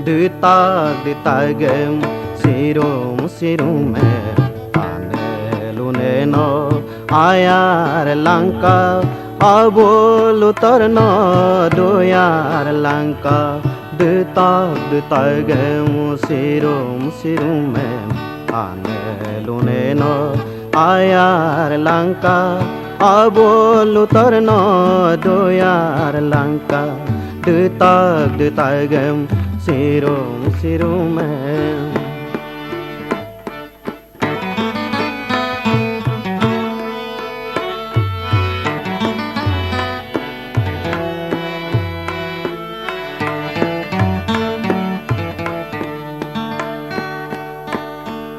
Ditag-ditagem sirum-sirum Anelune no ayar langka Abol utarno doyar langka Ditag-ditagem sirum-sirum Anelune no ayar langka Abol utarno doyar langka Ditag-ditagem sirum-sirum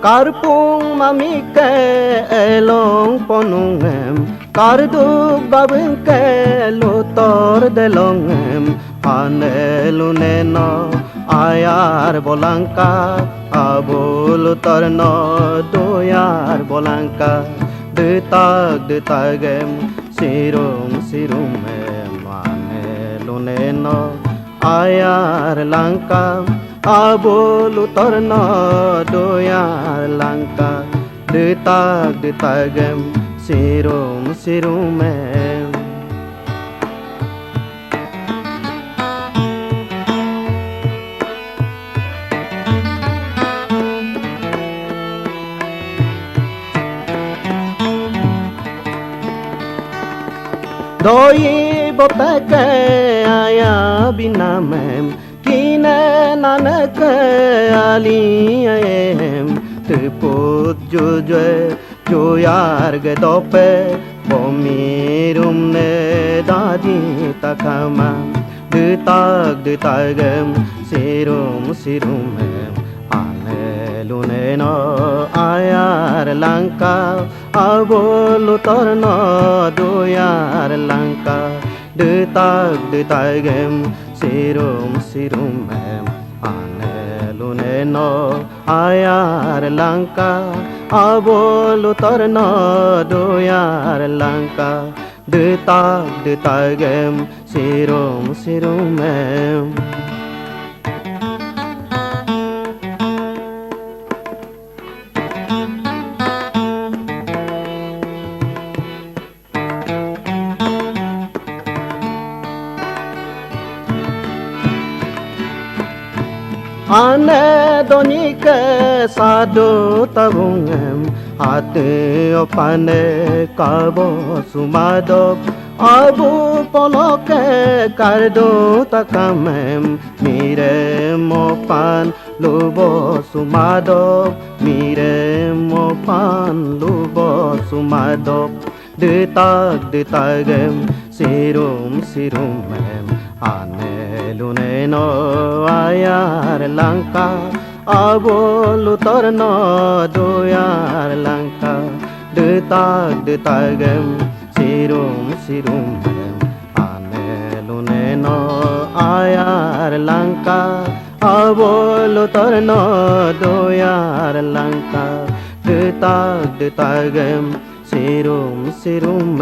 Karpung mamike elong ponungem Karduk babengke lutor delongem Anelune no ayar bolangka Abul utarno doyar bolangka Ditag-ditagem sirum-sirum Anelune no ayar langka Abul utarno doyar langka Ditag-ditagem sirum-sirum Doi botake aya binamem Kine nanake aliyem Teput jujwe joyar gedope Bomirum ne dadi takama Ditag-ditagem sirum-sirum Anelune no ayar langka Abol utarno doyar langka Ditag-ditagem sirum-sirum Anelune no ayar langka Abol utarno doyar langka Ditag-ditagem sirum-sirum Ane donike sadu tabungem Ate opane kabo sumadop Abu poloke kardo takamem Mire mopan lubo sumadop Mire mopan lubo sumadop Ditag-ditagem sirum-sirum Anelune no ayar langka Abol utarno doyar langka Ditag-ditagem sirum-sirum Anelune no ayar langka Abol utarno doyar langka Ditag-ditagem sirum-sirum